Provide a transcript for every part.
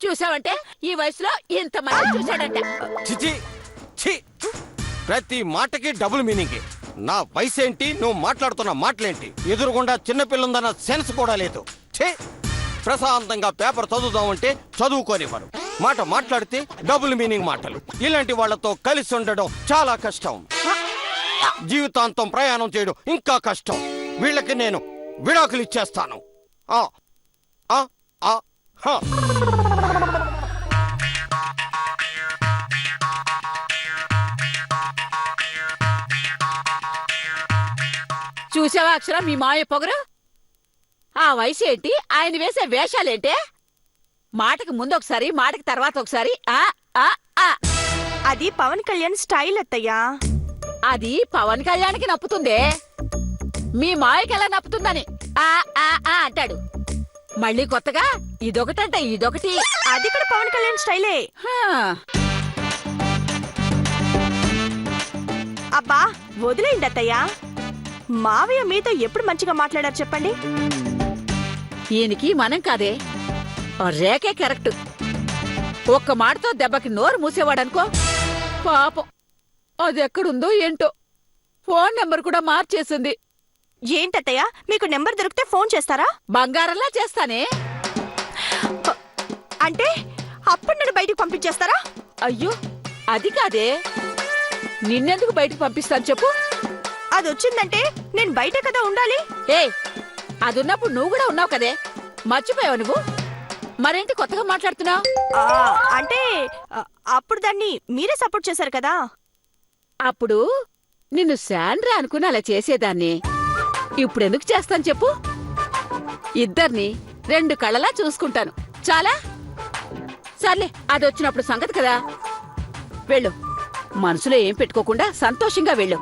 చూసావంటే ఈ వయసులో ఇంతమంది చూశాడంట. చిచి చి ప్రతి మాటకి డబుల్ మీనింగ్. నా వయసేంటి, నువ్వు మాట్లాడుతున్న మాటలేంటి? ఎదురుగుండా చిన్నపిల్లుందన్న సెన్స్ కూడా లేదు. ఛే, ప్రశాంతంగా పేపర్ చదువుదామంటే చదువుకోనివ్వరు. మాట మాట్లాడితే డబుల్ మీనింగ్ మాటలు. ఇలాంటి వాళ్లతో కలిసి ఉండడం చాలా కష్టం. జీవితాంతం ప్రయాణం చేయడం ఇంకా కష్టం. వీళ్ళకి నేను విడాకులు ఇచ్చేస్తాను. ఆ ఆ ఆ హ. చూసావా అక్షరం మీ మాయ పొగరు? ఆ వయసు ఏంటి, ఆయన వేసే వేషాలేంటే? మాటకి ముందు ఒకసారి, మాటకి తర్వాత ఒకసారి. ఆ ఆ ఆ అది పవన్ కళ్యాణ్ స్టైల్ అత్తయ్యా. అది పవన్ కళ్యాణ్కి నప్పుతుందే, మీ మాయకి ఎలా నప్పుతుందని ఆ ఆ ఆ అంటాడు. మళ్ళీ కొత్తగా ఇదొకటంటే ఇదొకటి. అది కూడా పవన్ కళ్యాణ్ స్టైలే. హా. అబ్బా వదిలేండి అత్తయ్యా. మావయ్య మీతో ఎప్పుడు మంచిగా మాట్లాడారు చెప్పండి? ఈయనకి మనం కాదే, ఆ రేకే కరెక్ట్. ఒక్క మాటతో దెబ్బకి నోరు మూసేవాడనుకో. పాపం అది ఎక్కడుందో ఏంటో, ఫోన్ నెంబర్ కూడా మార్చేసింది. ఏంటత్తయ్యా, మీకు నెంబర్ దొరికితే ఫోన్ చేస్తారా? బంగారంలా చేస్తానే. అంటే అప్పుడు నన్ను బయటికి పంపించేస్తారా? అయ్యో అది కాదే, నిన్నెందుకు బయటికి పంపిస్తాను చెప్పు? అది వచ్చిందంటే నేను బయట కదా ఉండాలి. ఏ అది ఉన్నప్పుడు నువ్వు కూడా ఉన్నావు కదే, మర్చిపోయావు నువ్వు? మరేంటి కొత్తగా మాట్లాడుతున్నావు? అంటే అప్పుడు దాన్ని మీరే సపోర్ట్ చేశారు కదా. అప్పుడు నిన్ను శాండ్రా అనుకుని అలా చేసేదాన్ని. ఇప్పుడెందుకు చేస్తాను చెప్పు? ఇద్దరిని రెండు కళ్ళలా చూసుకుంటాను. చాలా సర్లే, అది వచ్చినప్పుడు సంగతి కదా. వెళ్ళు, మనసులో ఏం పెట్టుకోకుండా సంతోషంగా వెళ్ళు.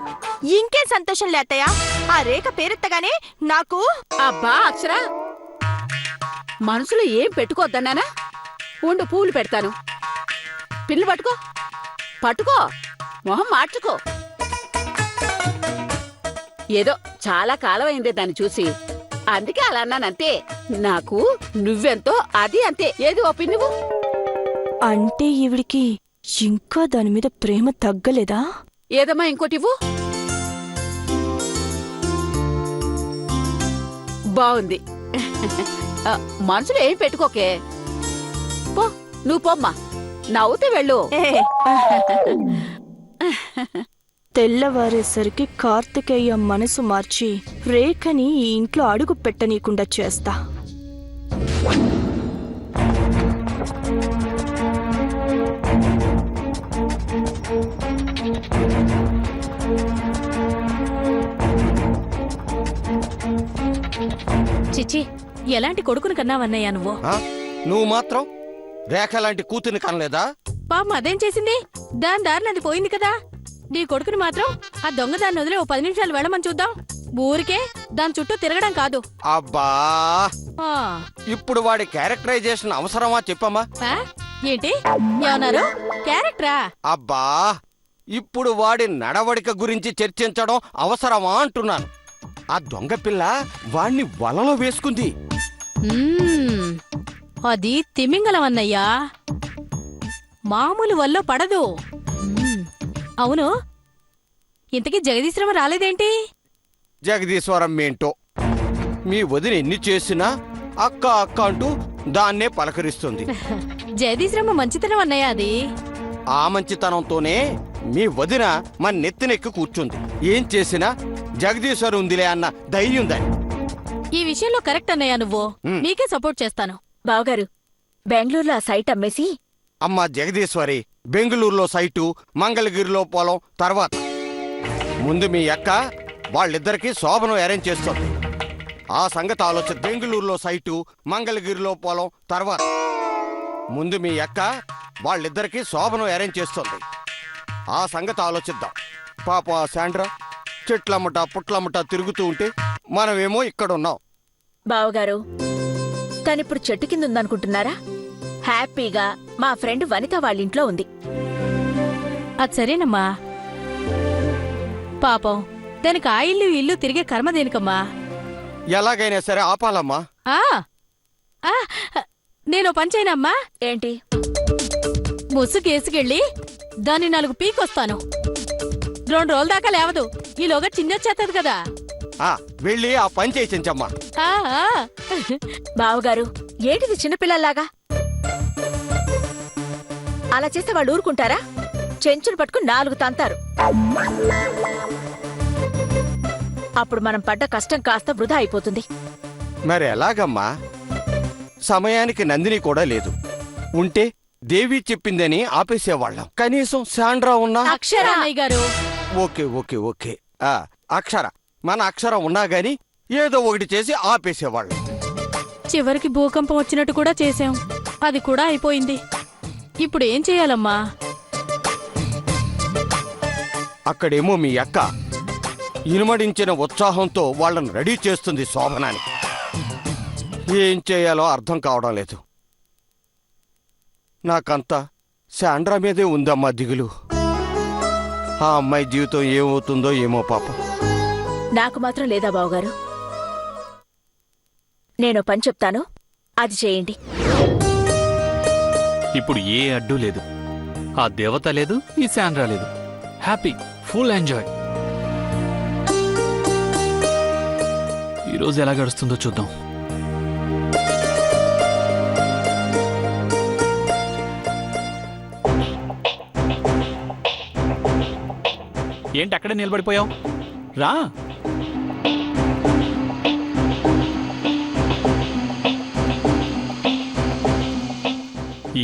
ఇంకేం సంతోషం లేతయ్యా, ఆ రేఖ పేరెత్తగానే నాకు. అబ్బా అక్షరా, మనసులో ఏం పెట్టుకోద్దన్నానా? ఉండు పూలు పెడతాను. పిల్లు పట్టుకో, పట్టుకో, మొహం మార్చుకో. ఏదో చాలా కాలం అయిందే దాన్ని చూసి, అందుకే అలా అన్నానంతే. నాకు నువ్వెంతో అది అంతే. ఏది ఓ పిన్నువు? అంటే ఈవిడికి ఇంకా దాని మీద ప్రేమ తగ్గలేదా? ఏదమ్మా ఇంకోటివ్వు. బాగుంది. మనసులో ఏం పెట్టుకోకే. పో, నువ్వు పోమ్మా, నవ్వుతూ వెళ్ళు. తెల్లవారేసరికి కార్తికేయ మనసు మార్చి రేఖని ఈ ఇంట్లో అడుగు పెట్టనీయకుండా చేస్తా. చిచి, ఎలాంటి కొడుకుని కన్నావన్నయ్యా నువ్వు? నువ్వు మాత్రం రేఖ లాంటి కూతుని కనలేదా? పాపం అదేం చేసింది? దాని దారిని అది పోయింది కదా. నీ కొడుకుని మాత్రం ఆ దొంగ దాన్ని వదిలే ఓ 10 నిమిషాలు వెళ్ళమని చూద్దాం. ఊరికే దాని చుట్టూ తిరగడం కాదు. అబ్బా, ఆ, ఇప్పుడు వాడి క్యారెక్టరైజేషన్ అవసరమా చెప్పమ్మా? ఆ? ఏంటి ఏమన్నారు? క్యారెక్టరా? అబ్బా, ఇప్పుడు వాడి నడవడిక గురించి చర్చించడం అవసరమా అంటున్నాను. ఆ దొంగ పిల్ల వాణ్ణి వలలో వేసుకుంది. మ్మ్, అది తిమింగలం అన్నయ్యా, మామూలు వల్ల పడదు. మ్మ్, అవును, ఇంతకీ జగదీశ్వరం రాలేదేంటి? జగదీశ్వరం ఏంటో, మీ వదిన ఎన్ని చేసినా అక్క అక్క అంటూ దాన్నే పలకరిస్తుంది. జగదీశ్వరమ్మ మంచితనం అన్నయ్య అది. ఆ మంచితనంతోనే మీ వదిన మన నెత్తినెక్కి కూర్చుంది. ఏం చేసినా జగదీశ్వరు ఉందిలే అన్న ధైర్యం దాన్ని. ఈ విషయంలో కరెక్ట్ అన్నయ్య నువ్వు. మీకే సపోర్ట్ చేస్తాను. బావగారు, బెంగళూరులో ఆ సైట్ అమ్మేసి. అమ్మా జగదీశ్వరి, బెంగళూరులో సైటు, మంగళగిరిలో పొలం తర్వాత ముందు మీ అక్క వాళ్ళిద్దరికీ శోభనం అరేంజ్ చేస్తుంది. ఆ సంగతి ఆలోచన. బెంగళూరులో సైటు, మంగళగిరిలో పొలం తర్వాత ముందు మీ అక్క వాళ్ళిద్దరికీ శోభనం అరేంజ్ చేస్తుంది. ఆ సంగతి ఆలోచిద్దాం. పాప ఆ శాండ్రా చెట్లమ్మట పుట్లమ్మట తిరుగుతూ ఉంటే మనమేమో ఇక్కడున్నాం. బావగారు, తనిప్పుడు చెట్టు కింద ఉందనుకుంటున్నారా? హ్యాపీగా మా ఫ్రెండ్ వనిత వాళ్ళింట్లో ఉంది. అది సరేనమ్మా, పాపం దానికి ఆ ఇల్లు ఇల్లు తిరిగే కర్మ దేనికమ్మా? ఎలాగైనా సరే ఆపాలమ్మా. ఆ, ఆ, నేను పని చేయనమ్మా. ఏంటి? ముసుగేసుకెళ్ళి దాన్ని 4 పీకొస్తాను. 2 రోజుల దాకా లేవదు. ఈలోగా చిన్నొచ్చేత్తది కదా. వెళ్ళి ఆ పని చేయి చెంచమ్మా. ఆ, ఆ. బావగారు, ఏంటిది చిన్నపిల్లల్లాగా? అలా చేస్తే వాళ్ళు ఊరుకుంటారా? చెంచును పట్టుకుని 4 తంతారు. అప్పుడు మనం పడ్డ కష్టం కాస్త వృధా అయిపోతుంది. మరి ఎలాగమ్మా? సమయానికి నందిని కూడా లేదు. ఉంటే దేవి చెప్పిందని ఆపేసేవాళ్ళం. కనీసం శాండ్రా ఉన్నా. అక్షర అన్నయ్య గారు, ఓకే ఓకే ఓకే. అక్షర, మన అక్షర ఉన్నా గాని ఏదో ఒకటి చేసి ఆపేసేవాళ్ళం. చివరికి భూకంపం వచ్చినట్టు కూడా చేశాం. అది కూడా అయిపోయింది. ఇప్పుడు ఏం చేయాలమ్మా? అక్కడేమో మీ అక్క ఇనుమడించిన ఉత్సాహంతో వాళ్ళని రెడీ చేస్తుంది శోభనానికి. ఏం చేయాలో అర్థం కావడం లేదు. నాకంతా శాండ్రా మీదే ఉందమ్మా దిగులు. ఆ అమ్మాయి జీవితం ఏమవుతుందో ఏమో పాపం. నాకు మాత్రం లేదా బావగారు? నేను పని చెప్తాను, అది చేయండి. ఇప్పుడు ఏ అడ్డు లేదు. ఆ దేవత లేదు, ఈ శాండ్రా లేదు. Happy, full enjoy. ఈరోజు ఎలా గడుస్తుందో చూద్దాం. ఏంటి అక్కడే నిలబడిపోయావు? రా.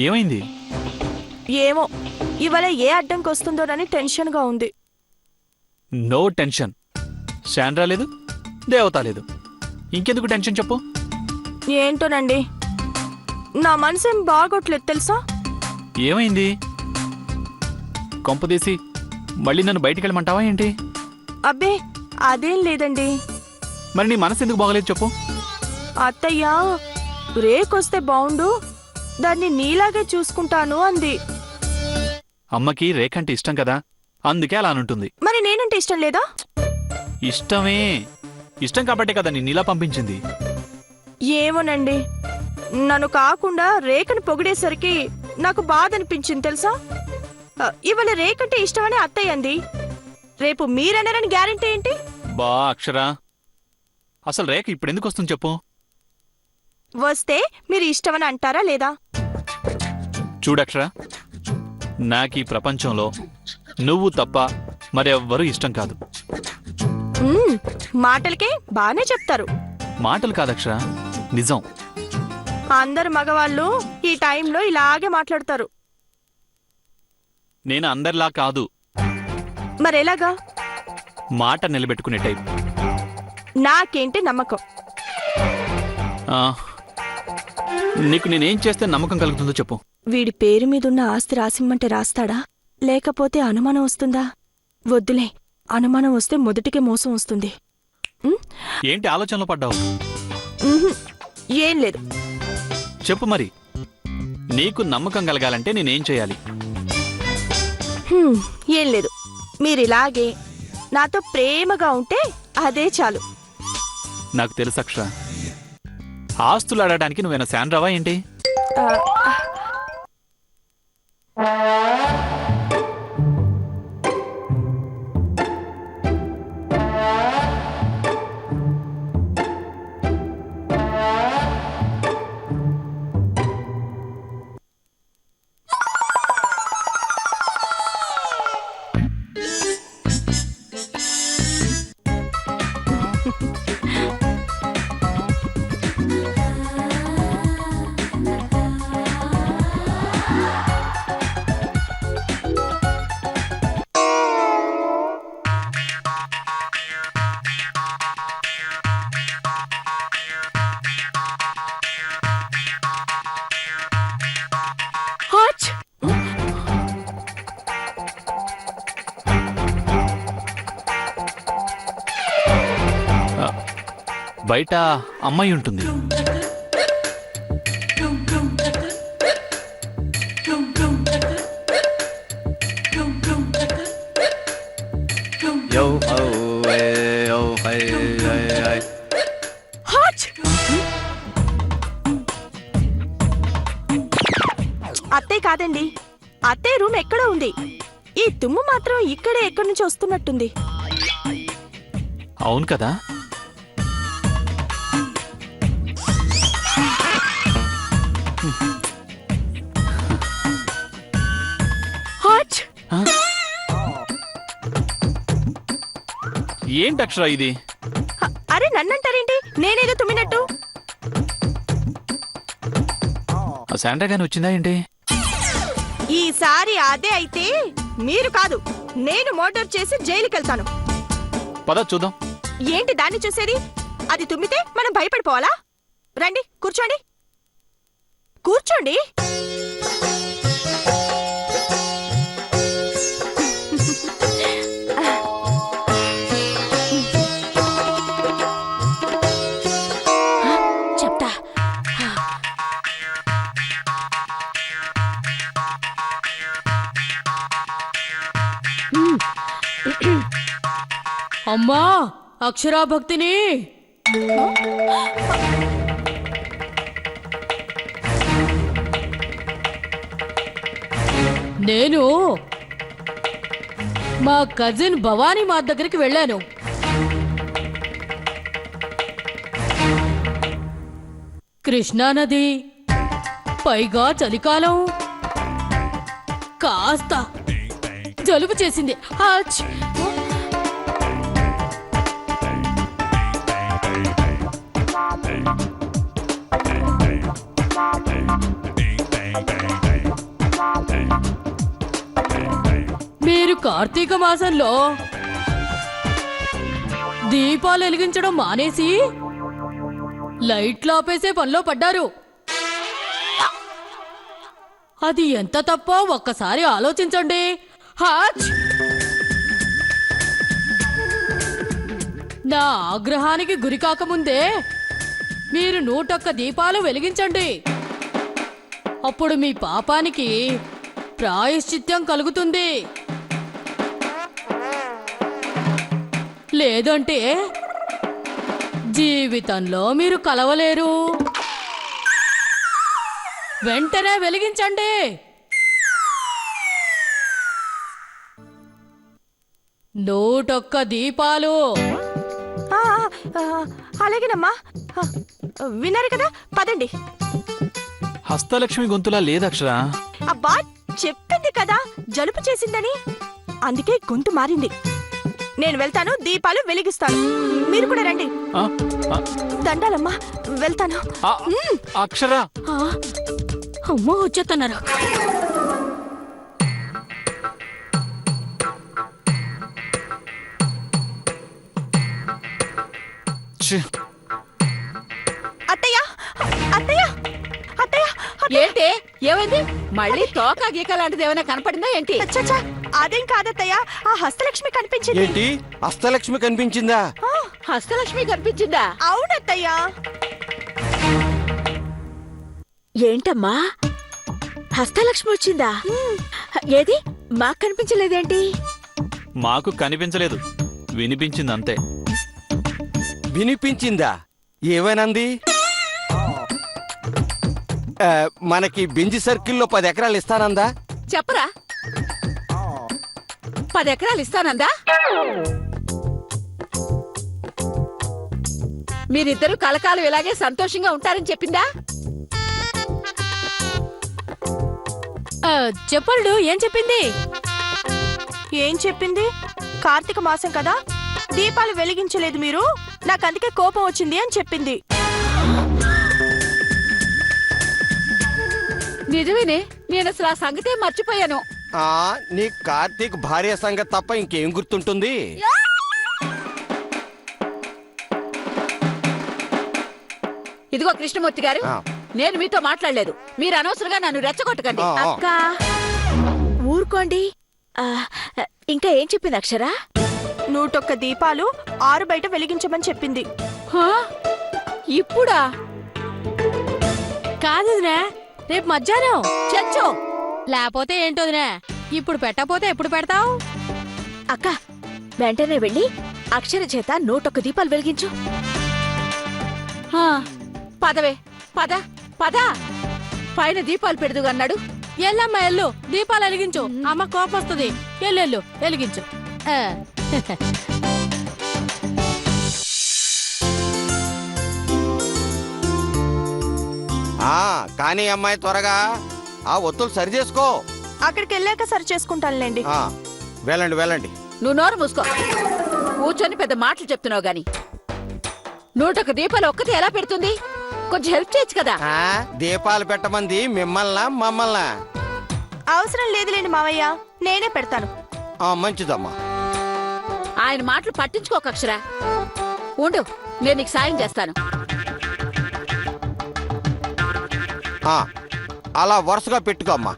ఏమైంది? ఏమో, ఇవాళ ఏ అడ్డంకి వస్తుందోనని టెన్షన్గా ఉంది. No tension. శాండ్రా లేదు, దేవత లేదు. ఇంకెందుకు టెన్షన్ చెప్పు. ఏంటోనండి, నా మనసేం బాగోట్లేదు తెలుసా? ఏమైంది? కొంపదీసి మళ్ళీ నన్ను బయటికి వెళ్ళమంటావా ఏంటి? అబ్బే, అదేం లేదండి. మరి నీ మనసు ఎందుకు బాగలేదు చెప్పు. అత్తయ్య రేకొస్తే బావుండు, దాన్ని నీలాగే చూసుకుంటాను అంది. అమ్మకి రేఖంటే ఇష్టం కదా, అందుకే అలా అనుంటుంది. మరి నేనంటే ఇష్టం లేదా? ఇష్టమే. ఇష్టం కాబట్టే కదా నిన్నిలా పంపించింది. ఏమోనండి, నన్ను కాకుండా రేఖను పొగిడేసరికి నాకు బాధ అనిపించింది తెలుసా? ఇవాళ రేఖంటే ఇష్టమని అత్తయ్య అంది. రేపు మీరన్నారని గ్యారెంటీ ఏంటి? బా అక్షరా, అసలు రేఖ ఇప్పుడెందుకు వస్తుంది చెప్పు. వస్తే మీరు ఇష్టమని అంటారా లేదా? చూడక్షరా, నాకు ఈ ప్రపంచంలో నువ్వు తప్ప మరెవ్వరూ ఇష్టం కాదు. మాటలకే బానే చెప్తారు. మాటలు కాదక్షరా, నిజం. అందరు మగవాళ్ళు ఈ టైంలో ఇలాగే మాట్లాడతారు. నేను అందరిలా కాదు. మరెలాగా? మాట నిలబెట్టుకునే టైప్. నాకేంటి నమ్మకం. ఆ, నీకు నేనేం చేస్తే నమ్మకం కలుగుతుందో చెప్పు. వీడి పేరు మీదున్న ఆస్తి రాసిమ్మంటే రాస్తాడా, లేకపోతే అనుమానం వస్తుందా? వద్దులే, అనుమానం వస్తే మొదటికే మోసం వస్తుంది. ఏంటి ఆలోచనలో పడ్డావు? ఏం లేదు. చెప్పు మరి. నీకు నమ్మకం కలగాలంటే నేనేం చేయాలి? ఏం లేదు, మీరిలాగే నాతో ప్రేమగా ఉంటే అదే చాలు. నాకు తెలుసు అక్షర, ఆస్తులు ఆడడానికి నువ్వేనా శాండ్రావా ఏంటి? ఆ, హాచ్! బయట అమ్మాయి ఉంటుంది. హాచ్! అత్తయ్య కాదండి, అత్తయ్య రూమ్ ఎక్కడో ఉంది. ఈ తుమ్ము మాత్రం ఇక్కడే ఎక్కడి నుంచి వస్తున్నట్టుంది. అవును కదా. హాట్! ఆ? ఏంటి అక్షర ఇది? అరే నన్నంటారేంటి? నేనేదో తుమ్మినట్టు. ఆ శాంటా గాని వచ్చిందా ఏంటి? ఈసారి అదే అయితే మీరు కాదు, నేను మర్డర్ చేసి జైలుకి వెళ్తాను. పద చూద్దాం. ఏంటి దాన్ని చూసేది? అది తుమ్మితే మనం భయపడిపోవాలా? రండి కూర్చోండి, కూర్చోండి. చెప్తా. అమ్మా అక్షరాభక్తిని నేను మా కజిన్ భవానీ మా దగ్గరికి వెళ్ళాను. కృష్ణానది, పైగా చలికాలం, కాస్త జలుబు చేసింది. హాచ్! మీరు కార్తీక మాసంలో దీపాలు వెలిగించడం మానేసి లైట్లు ఆపేసే పనిలో పడ్డారు. అది ఎంత తప్పో ఒక్కసారి ఆలోచించండి. హాచ్! నా ఆగ్రహానికి గురి కాకముందే మీరు 101 దీపాలు వెలిగించండి. అప్పుడు మీ పాపానికి ప్రాయశ్చిత్తం కలుగుతుంది. లేదంటే జీవితంలో మీరు కలవలేరు. వెంటనే వెలిగించండి. నూటొక్క దీపాలు. ఆ, ఆ, అలాగేనమ్మా. ఆ, విన్నారు కదా, పదండి. హస్తలక్ష్మి గొంతులా లేదక్షరా. అబ్బా చెప్పింది కదా జలుబు చేసిందని, అందుకే గొంతు మారింది. నేను వెళ్తాను, దీపాలు వెలిగిస్తాను. మీరు కూడా రండి. ఆ, ఆ, దండాలమ్మా, వెళ్తాను. ఆ, అక్షరా. ఆ, అమ్మో వచ్చేస్తున్నారు. ఛీ, అత్తయ్య, అత్తయ్య, అత్తయ్య, ఏంటి ఏమైంది? మళ్ళీ తోక గీక లాంటిది ఏమైనా కనపడిందా ఏంటి? చచ్చా, అదేం కాదత్తయ్య, ఆ హస్తలక్ష్మి కనిపించింది. ఏంటి హస్తలక్ష్మి కనిపించిందా? ఆ, హస్తలక్ష్మి కనిపించిందా? అవునత్తయ్య. ఏంటమ్మా హస్తలక్ష్మి వచ్చిందా? ఏది మాకు కనిపించలేదేంటి? మాకు కనిపించలేదు, వినిపించింది అంతే. వినిపించిందా? ఏమైనంది? మనకి బెంజి సర్కిల్లో 10 ఎకరాలు ఇస్తానందా? చెప్పరా. 10 ఎకరాలు ఇస్తానందా? మీరిద్దరూ కలకాలం ఇలాగే సంతోషంగా ఉంటారని చెప్పిందా? చెప్పడు ఏం చెప్పింది? ఏం చెప్పింది? కార్తీక మాసం కదా, దీపాలు వెలిగించలేదు మీరు, నాకు అందుకే కోపం వచ్చింది అని చెప్పింది. నిజమేనే, నేను అసలు ఆ సంగతే మర్చిపోయాను. నీ కార్తీక్ భార్య సంగతి తప్ప ఇంకేం గుర్తుంటుంది? ఇదిగో కృష్ణమూర్తి గారు, ఆ. నేను మీతో మాట్లాడలేదు. మీరు అనవసరంగా నన్ను రెచ్చగొట్టకండి. ఆ, ఆ. అక్క ఊరుకోండి. ఇంకా ఏం చెప్పింది అక్షరా? 101 దీపాలు 6 బయట వెలిగించమని చెప్పింది. హా? ఇప్పుడా? కాదుదినా, రేపు మధ్యాహ్నం. చచ్చో. లేకపోతే ఏంటోదినా, ఇప్పుడు పెట్టకపోతే ఎప్పుడు పెడతావు? అక్క వెంటనే వెళ్ళి అక్షర చేత 101 దీపాలు వెలిగించు. పదవే, పద పద. పైన దీపాలు పెడుదుగన్నాడు, ఎల్లమ్మ ఎల్లు దీపాలు వెలిగించు. అమ్మ కోపం వస్తుంది. ఎల్లు వెలిగించు. ఆ. కానీ అమ్మాయి త్వరగా ఆ ఒత్తులు సరి చేసుకో. అక్కడికి వెళ్ళాక సరి చేసుకుంటానులేండి. వెళ్ళండి వెళ్ళండి. నువ్వు నోరు మూసుకో. కూర్చొని పెద్ద మాటలు చెప్తున్నావు గాని 101 దీపాలు ఒక్కటి ఎలా పెడుతుంది? కొంచెం హెల్ప్ చేయొచ్చు కదా. దీపాలు పెట్టమంది మిమ్మల్నా మమ్మల్నా? అవసరం లేదులేండి మావయ్య, నేనే పెడతాను. మంచిదమ్మా. ఆయన మాటలు పట్టించుకోక అక్షరా. ఉండు, నేను నీకు సాయం చేస్తాను. అలా వరుసగా పెట్టుకో అమ్మా.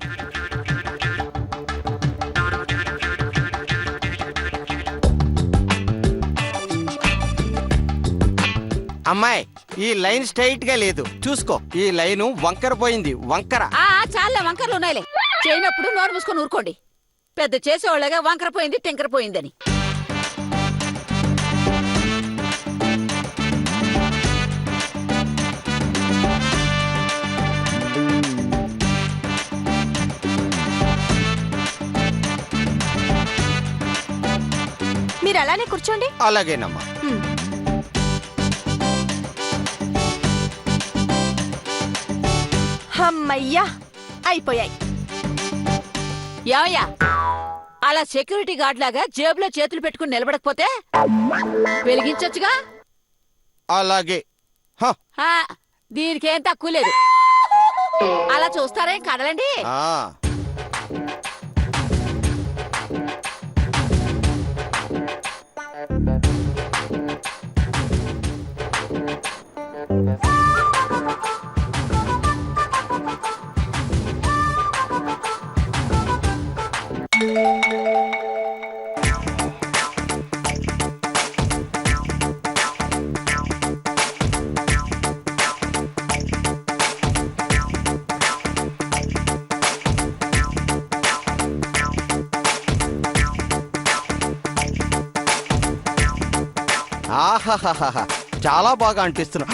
అమ్మాయి, ఈ లైన్ స్ట్రైట్ గా లేదు, చూసుకో. ఈ లైన్ వంకర పోయింది, వంకర. చాలా వంకరలు ఉన్నాయిలే. చేయనప్పుడు నోరు మూసుకొని ఊరుకోండి. పెద్ద చేసేవాళ్ళగా వంకర పోయింది తింకర పోయిందని. మీరు అలానే కూర్చోండి. అలాగేనమ్మా. అమ్మయ్యా, అయిపోయాయి. యావయ్యా, అలా సెక్యూరిటీ గార్డ్ లాగా జేబులో చేతులు పెట్టుకుని నిలబడకపోతే వెలిగించొచ్చుగా. అలాగే. దీనికేం తక్కువ లేదు. అలా చూస్తారేం కదలండి. ఆహాహాహా, చాలా బాగా అంటిస్తున్నా.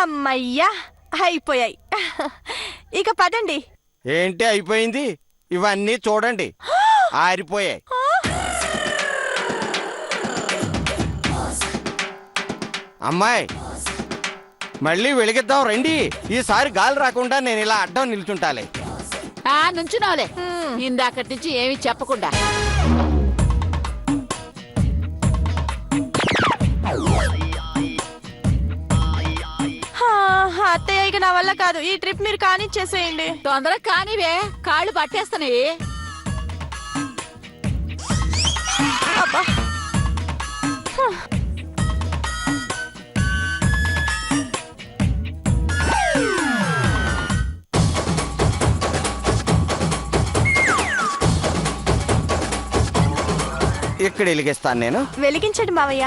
అమ్మయ్యా, అయిపోయాయి. ఇక పదండి. ఏంటి అయిపోయింది? ఇవన్నీ చూడండి, ఆరిపోయాయి. అమ్మాయి, మళ్ళీ వెలిగిద్దాం రండి. ఈసారి గాలి రాకుండా నేను ఇలా అడ్డం నిల్చుంటాలే. నుంచున్నావులే, ఇందాకటి నుంచి ఏమీ చెప్పకుండా. అత్తయ్య, ఇక నా వల్ల కాదు. ఈ ట్రిప్ మీరు కానిచ్చేసేయండి. తొందరగా కానివే, కాళ్ళు పట్టేస్తున్నాయి. అబ్బా, ఇక్కడ వెలిగిస్తాను నేను. వెలిగించండి మావయ్య.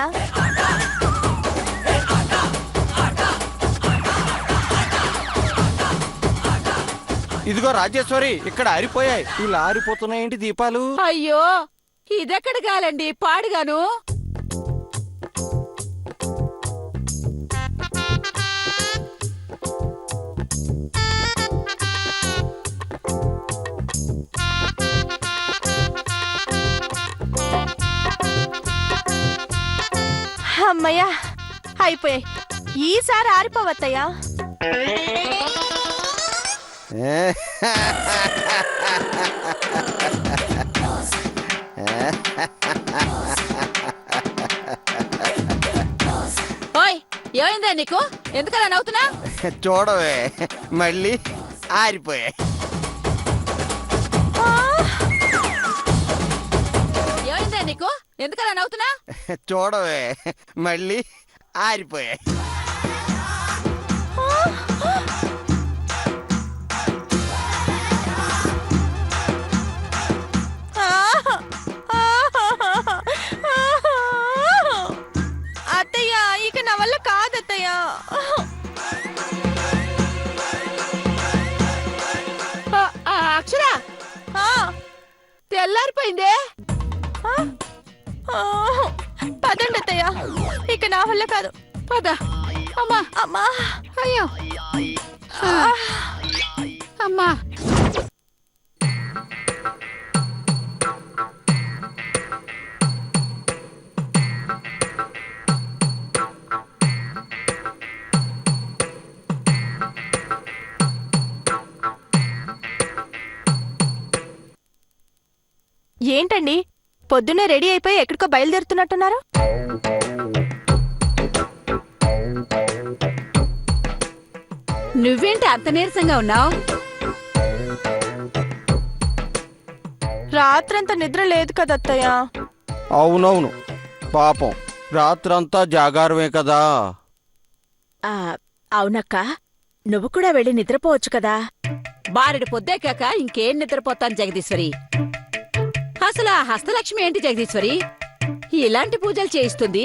ఇదిగో రాజేశ్వరి, ఇక్కడ ఆరిపోయాయి. ఇలా ఆరిపోతున్నాయేంటి దీపాలు? అయ్యో, ఇదెక్కడ గాలండి, పాడుగాను. అమ్మయ్యా, అయిపోయాయి. ఈసారి ఆరిపోవత్తయ్యా. ఓయ్, ఏమైందా నీకు? ఎందుకలా నవ్వుతున్నా? చూడవే, మళ్ళీ ఆరిపోయాయి. ఏమైందా నీకు? ఎందుకలా నవ్వుతున్నా? చూడవే, మళ్ళీ ఆరిపోయాయి. అత్తయ్య, ఇక నా వల్ల కాదత్తయ్య. పదండి అత్తయ్య, ఇక నా వల్ల కాదు. పద అమ్మా. అమ్మా, అయ్యో ఆ. అమ్మా. ఏంటండి పొద్దున్నే రెడీ అయిపోయి ఎక్కడికో బయలుదేరుతున్నట్టున్నారు? నువ్వేంటి అంత నీరసంగా ఉన్నావు? రాత్రంతా నిద్ర లేదు కదా అత్తయ్య. అవునవును, పాపం రాత్రంతా జాగారమే కదా. అవునక్క, నువ్వు కూడా వెళ్ళి నిద్రపోవచ్చు కదా. బారెడు పొద్దేకాక ఇంకేం నిద్రపోతాను జగదీశ్వరి. అసలు ఆ హస్తలక్ష్మి ఏంటి జగదీశ్వరి? ఇలాంటి పూజలు చేయిస్తుంది.